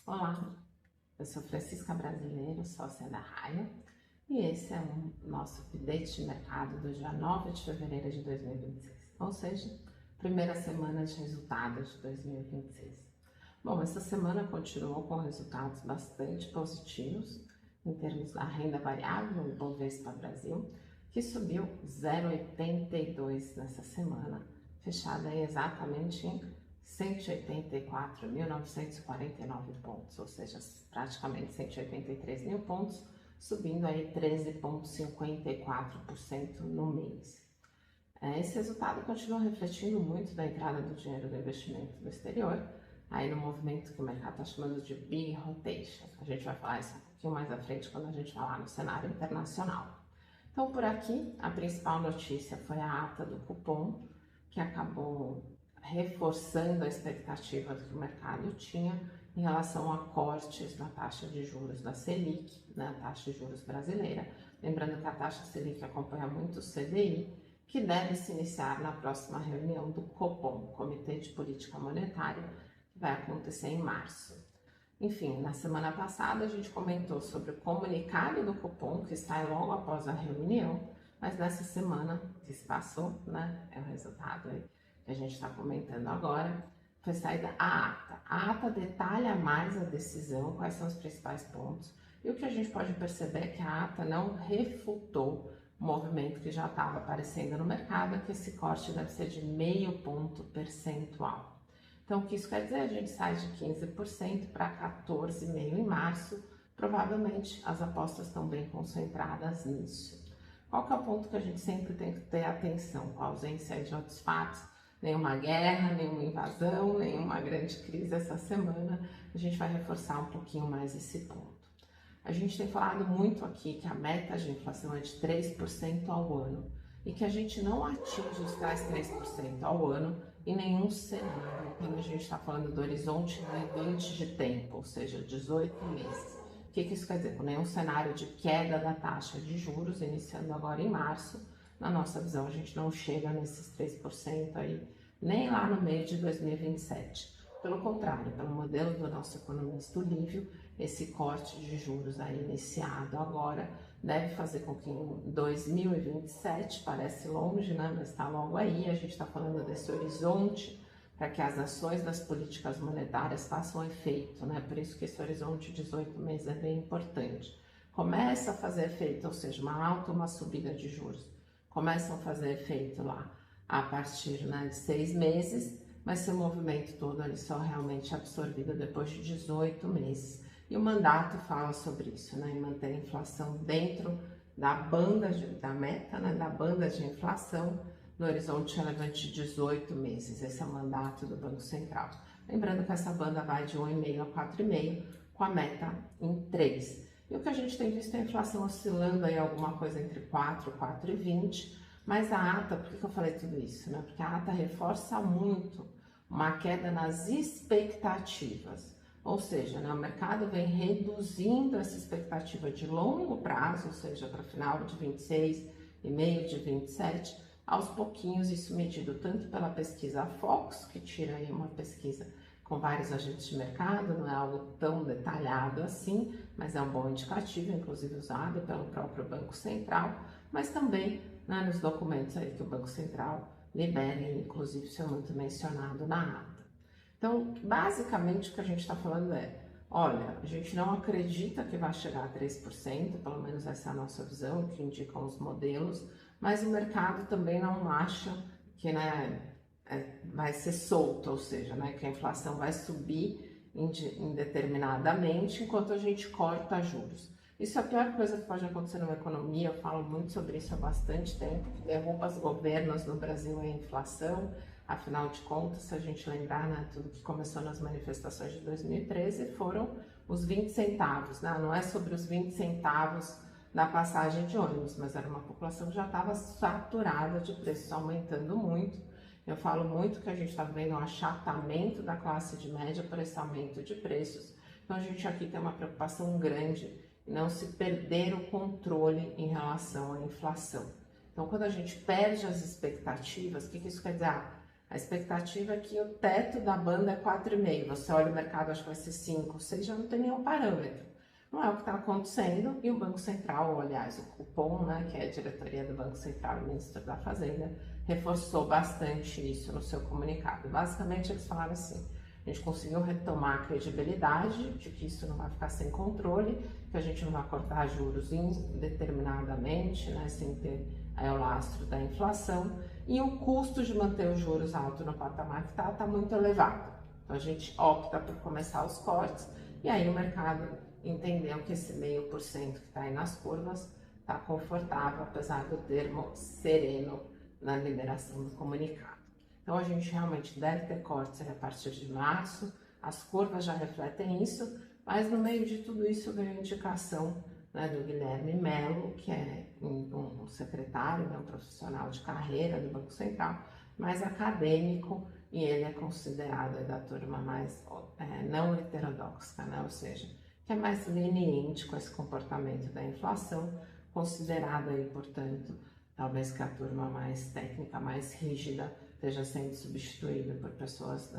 Olá, eu sou Francisca Brasileiro, sócia da Raia, e esse é o nosso update de mercado do dia 9 de fevereiro de 2026, ou seja, primeira semana de resultados de 2026. Bom, essa semana continuou com resultados bastante positivos em termos da renda variável, o Ibovespa Brasil, que subiu 0,82 nessa semana, fechada exatamente em 184.949 pontos, ou seja, praticamente 183 mil pontos, subindo aí 13,54% no mês. Esse resultado continua refletindo muito da entrada do dinheiro do investimento do exterior, aí no movimento que o mercado está chamando de Big Rotation. A gente vai falar isso um pouquinho mais à frente quando a gente falar no cenário internacional. Então, por aqui, a principal notícia foi a ata do cupom, que acabou reforçando a expectativa que o mercado tinha em relação a cortes na taxa de juros da Selic, na taxa de juros brasileira. Lembrando que a taxa Selic acompanha muito o CDI, que deve se iniciar na próxima reunião do Copom, Comitê de Política Monetária, que vai acontecer em março. Enfim, na semana passada a gente comentou sobre o comunicado do Copom, que sai logo após a reunião, mas nessa semana que se passou, né, é o resultado aí que a gente está comentando agora, foi saída a ata. A ata detalha mais a decisão, quais são os principais pontos, e o que a gente pode perceber é que a ata não refutou o movimento que já estava aparecendo no mercado, que esse corte deve ser de 0,5 ponto percentual. Então, o que isso quer dizer? A gente sai de 15% para 14,5% em março. Provavelmente as apostas estão bem concentradas nisso. Qual que é o ponto que a gente sempre tem que ter atenção? Com a ausência de outros fatos, nenhuma guerra, nenhuma invasão, nenhuma grande crise essa semana, a gente vai reforçar um pouquinho mais esse ponto. A gente tem falado muito aqui que a meta de inflação é de 3% ao ano e que a gente não atinge os tais 3% ao ano em nenhum cenário, quando a gente está falando do horizonte levante de tempo, ou seja, 18 meses. O que isso quer dizer? Com nenhum cenário de queda da taxa de juros, iniciando agora em março, na nossa visão a gente não chega nesses 3% aí, nem lá no meio de 2027. Pelo contrário, pelo modelo do nosso economista Olívio, esse corte de juros aí iniciado agora deve fazer com que em 2027, parece longe, né, mas está logo aí, a gente está falando desse horizonte para que as ações das políticas monetárias façam efeito, né? Por isso que esse horizonte de 18 meses é bem importante. Começa a fazer efeito, ou seja, uma alta ou uma subida de juros, começam a fazer efeito lá a partir, né, de 6 meses, mas seu movimento todo ali só realmente absorvido depois de 18 meses. E o mandato fala sobre isso, né, em manter a inflação dentro da banda, da meta, né, da banda de inflação, no horizonte relevante de 18 meses. Esse é o mandato do Banco Central. Lembrando que essa banda vai de 1,5 a 4,5, com a meta em 3. E o que a gente tem visto é a inflação oscilando aí alguma coisa entre 4 e 4,20, mas a ata, por que eu falei tudo isso? Né? Porque a ata reforça muito uma queda nas expectativas. Ou seja, né, o mercado vem reduzindo essa expectativa de longo prazo, ou seja, para final de 26 e meio de 27, aos pouquinhos, isso medido tanto pela pesquisa Focus, que tira aí uma pesquisa com vários agentes de mercado, não é algo tão detalhado assim, mas é um bom indicativo, inclusive usado pelo próprio Banco Central, mas também, né, nos documentos aí que o Banco Central libera, inclusive isso é muito mencionado na ata. Então, basicamente o que a gente está falando é, olha, a gente não acredita que vai chegar a 3%, pelo menos essa é a nossa visão, que indicam os modelos, mas o mercado também não acha que, né, vai ser solto, ou seja, né, que a inflação vai subir indeterminadamente enquanto a gente corta juros. Isso é a pior coisa que pode acontecer numa economia, eu falo muito sobre isso há bastante tempo, que derruba os governos no Brasil é a inflação. Afinal de contas, se a gente lembrar, né, tudo que começou nas manifestações de 2013 foram os 20 centavos, né? Não é sobre os 20 centavos da passagem de ônibus, mas era uma população que já estava saturada de preços aumentando muito. Eu falo muito que a gente está vendo um achatamento da classe de média por esse aumento de preços. Então a gente aqui tem uma preocupação grande em não se perder o controle em relação à inflação. Então quando a gente perde as expectativas, o que isso quer dizer? A expectativa é que o teto da banda é 4,5. Você olha o mercado, acho que vai ser 5, 6, já não tem nenhum parâmetro. Não é o que está acontecendo, e o Banco Central, aliás, o Copom, né, que é a diretoria do Banco Central e o Ministro da Fazenda, reforçou bastante isso no seu comunicado. Basicamente, eles falaram assim: a gente conseguiu retomar a credibilidade de que isso não vai ficar sem controle, que a gente não vai cortar juros indeterminadamente, né, sem ter aí o lastro da inflação, e o custo de manter os juros altos no patamar que está muito elevado. Então, a gente opta por começar os cortes, e aí o mercado entendeu que esse 0,5% que está aí nas curvas está confortável, apesar do termo sereno na liberação do comunicado. Então, a gente realmente deve ter cortes a partir de março, as curvas já refletem isso, mas no meio de tudo isso veio a indicação, né, do Guilherme Mello, que é um secretário, né, um profissional de carreira do Banco Central, mais acadêmico, e ele é considerado da turma mais não heterodoxa, né, ou seja, que é mais leniente com esse comportamento da inflação, considerado aí, portanto, talvez que a turma mais técnica, mais rígida, esteja sendo substituída por pessoas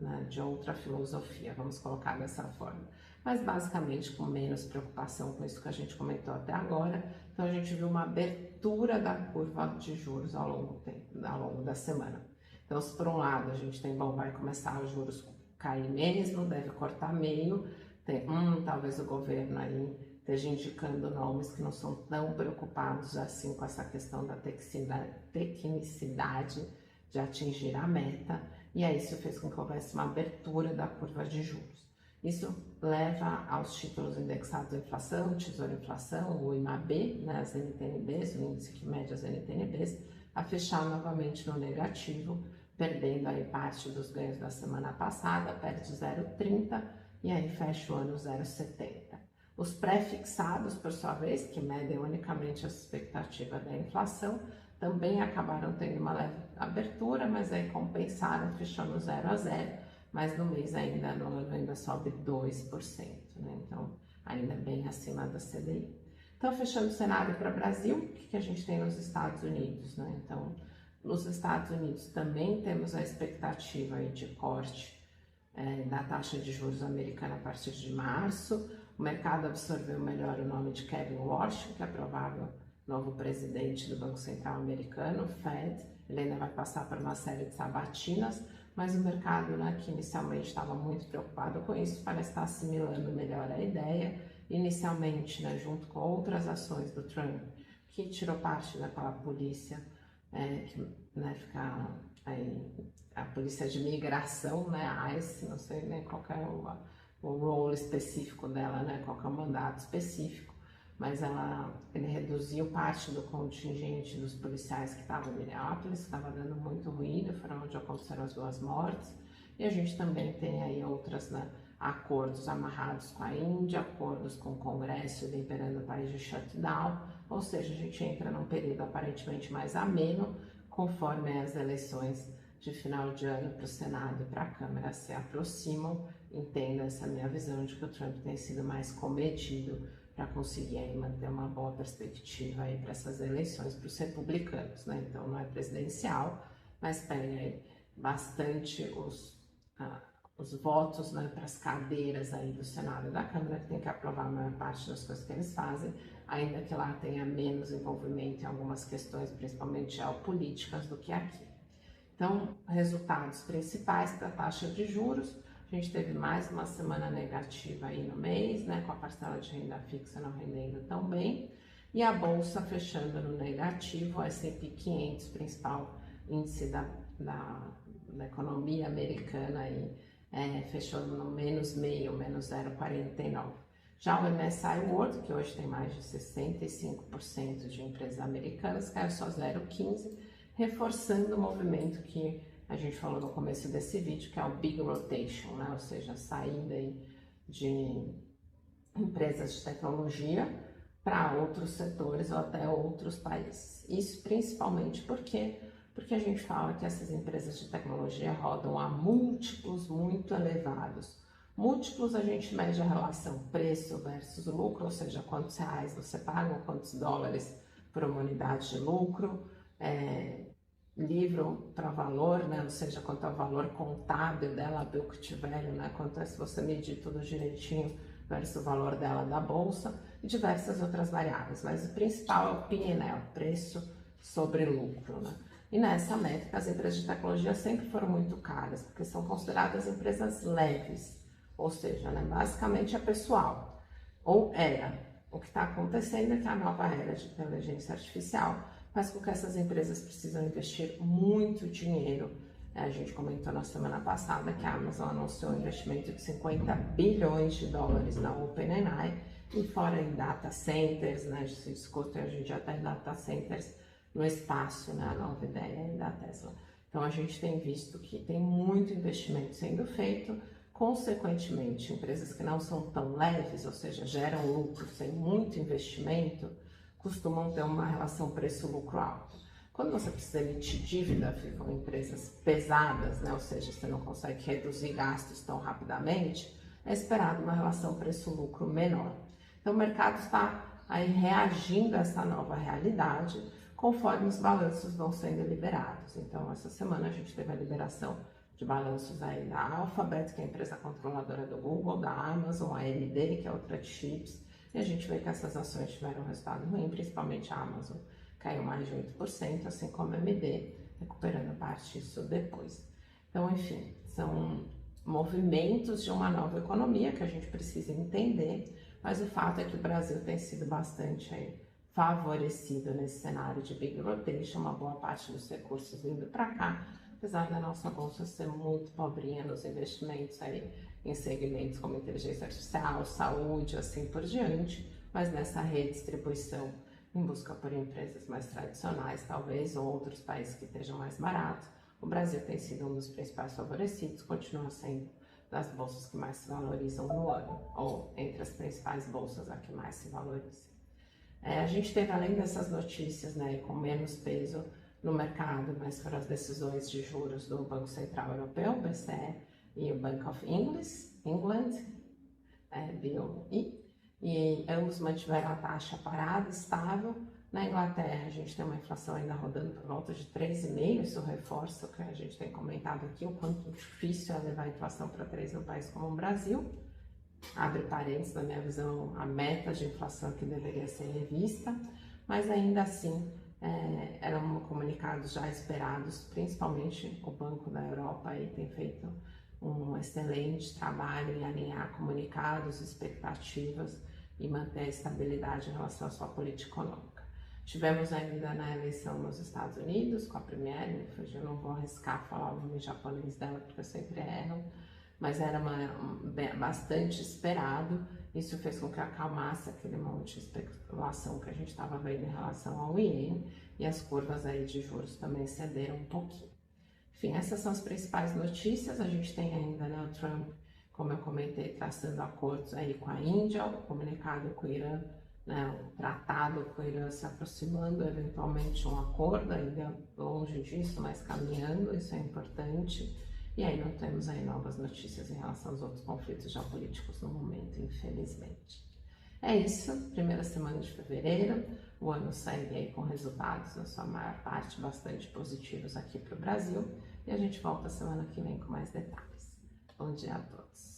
né, de outra filosofia, vamos colocar dessa forma. Mas basicamente com menos preocupação com isso que a gente comentou até agora. Então a gente viu uma abertura da curva de juros ao longo da semana. Então, se por um lado a gente tem, bom, vai começar os juros cair mesmo, deve cortar meio, tem talvez o governo aí esteja indicando nomes que não são tão preocupados assim com essa questão da tecnicidade de atingir a meta, e aí isso fez com que houvesse uma abertura da curva de juros. Isso leva aos títulos indexados à inflação, Tesouro Inflação, o IMAB, né, as NTNBs, o índice que mede as NTNBs, a fechar novamente no negativo, perdendo aí parte dos ganhos da semana passada, perde 0,30 e aí fecha o ano 0,70. Os pré-fixados, por sua vez, que medem unicamente a expectativa da inflação, também acabaram tendo uma leve abertura, mas aí compensaram, fechando 0 a 0, mas no mês ainda, no ano ainda sobe 2%, né? Então ainda bem acima da CDI. Então, fechando o cenário para o Brasil, o que a gente tem nos Estados Unidos, né? Então, nos Estados Unidos também temos a expectativa aí de corte da taxa de juros americana a partir de março. O mercado absorveu melhor o nome de Kevin Warsh, que é provável novo presidente do Banco Central americano, Fed. Ele ainda vai passar por uma série de sabatinas, mas o mercado, né, que inicialmente estava muito preocupado com isso, parece estar assimilando melhor a ideia. Inicialmente, né, junto com outras ações do Trump, que tirou parte daquela polícia, que, né, fica aí, a polícia de migração, né, a ICE, não sei nem qual é o role específico dela, né, qual é o mandato específico, mas ele reduziu parte do contingente dos policiais que estavam em Minneapolis, que estava dando muito ruído, foram onde aconteceram as 2 mortes, e a gente também tem aí outras, né, acordos amarrados com a Índia, acordos com o Congresso liberando o país de shutdown, ou seja, a gente entra num período aparentemente mais ameno, conforme as eleições de final de ano para o Senado e para a Câmara se aproximam. Entenda essa minha visão de que o Trump tem sido mais comedido para conseguir aí manter uma boa perspectiva aí para essas eleições para os republicanos, né? Então não é presidencial, mas pega aí bastante os votos, né, para as cadeiras aí do Senado e da Câmara, que tem que aprovar a maior parte das coisas que eles fazem, ainda que lá tenha menos envolvimento em algumas questões, principalmente geopolíticas, do que aqui. Então, resultados principais da taxa de juros: a gente teve mais uma semana negativa aí no mês, né, com a parcela de renda fixa não rendendo tão bem, e a bolsa fechando no negativo, o S&P 500, principal índice da economia americana, aí, fechou no menos meio, menos 0,49. Já o MSCI World, que hoje tem mais de 65% de empresas americanas, caiu só 0,15, reforçando o movimento que a gente falou no começo desse vídeo, que é o Big Rotation, né? Ou seja, a saída aí de empresas de tecnologia para outros setores ou até outros países. Isso principalmente porque a gente fala que essas empresas de tecnologia rodam a múltiplos muito elevados. Múltiplos, a gente mede a relação preço versus lucro, ou seja, quantos reais você paga ou quantos dólares por uma unidade de lucro. livro para valor, né? Ou seja, quanto ao valor contábil dela, book value, né? Quanto é se você medir tudo direitinho versus o valor dela da bolsa e diversas outras variáveis. Mas o principal é o P&L, preço sobre lucro, né? E nessa métrica, as empresas de tecnologia sempre foram muito caras, porque são consideradas empresas leves, ou seja, né, basicamente é pessoal, ou era. O que está acontecendo é que a nova era de inteligência artificial faz com que essas empresas precisam investir muito dinheiro. A gente comentou na semana passada que a Amazon anunciou um investimento de 50 bilhões de dólares na OpenAI, e fora em data centers, né, se discute hoje em dia até data centers no espaço, né, a nova ideia da Tesla. Então a gente tem visto que tem muito investimento sendo feito, consequentemente, empresas que não são tão leves, ou seja, geram lucro sem muito investimento, costumam ter uma relação preço-lucro alta. Quando você precisa emitir dívida, ficam empresas pesadas, né? Ou seja, você não consegue reduzir gastos tão rapidamente, é esperado uma relação preço-lucro menor. Então o mercado está aí reagindo a essa nova realidade conforme os balanços vão sendo liberados. Então essa semana a gente teve a liberação de balanços aí da Alphabet, que é a empresa controladora do Google, da Amazon, a AMD, que é outra de chips, e a gente vê que essas ações tiveram um resultado ruim, principalmente a Amazon, caiu mais de 8%, assim como a AMD, recuperando parte disso depois. Então, enfim, são movimentos de uma nova economia que a gente precisa entender, mas o fato é que o Brasil tem sido bastante aí favorecido nesse cenário de Big Rotation, uma boa parte dos recursos vindo para cá, apesar da nossa bolsa ser muito pobrinha nos investimentos aí em segmentos como inteligência artificial, saúde, assim por diante, mas nessa redistribuição em busca por empresas mais tradicionais, talvez, ou outros países que estejam mais baratos, o Brasil tem sido um dos principais favorecidos, continua sendo das bolsas que mais se valorizam no ano, ou entre as principais bolsas a que mais se valoriza. A gente teve, além dessas notícias, né, com menos peso no mercado, mas foram as decisões de juros do Banco Central Europeu, BCE, e o Bank of England, BOE, e ambos mantiveram a taxa parada, estável. Na Inglaterra, a gente tem uma inflação ainda rodando por volta de 3,5%, isso reforça o que a gente tem comentado aqui, o quanto difícil é levar a inflação para 3% num país como o Brasil. Abre parênteses, na minha visão, a meta de inflação que deveria ser revista, mas ainda assim eram comunicados já esperados, principalmente o Banco da Europa aí tem feito um excelente trabalho em alinhar comunicados, expectativas e manter a estabilidade em relação à sua política econômica. Tivemos ainda na eleição nos Estados Unidos, com a Premier, eu não vou arriscar falar o nome japonês dela porque eu sempre erro, mas era bastante esperado. Isso fez com que acalmasse aquele monte de especulação que a gente estava vendo em relação ao iene, e as curvas aí de juros também cederam um pouquinho. Enfim, essas são as principais notícias. A gente tem ainda, né, o Trump, como eu comentei, traçando acordos aí com a Índia, o comunicado com o Irã, né, o tratado com o Irã se aproximando, eventualmente um acordo, ainda longe disso, mas caminhando, isso é importante. E aí não temos aí novas notícias em relação aos outros conflitos geopolíticos no momento, infelizmente. É isso, primeira semana de fevereiro, o ano segue aí com resultados, na sua maior parte, bastante positivos aqui para o Brasil, e a gente volta semana que vem com mais detalhes. Bom dia a todos.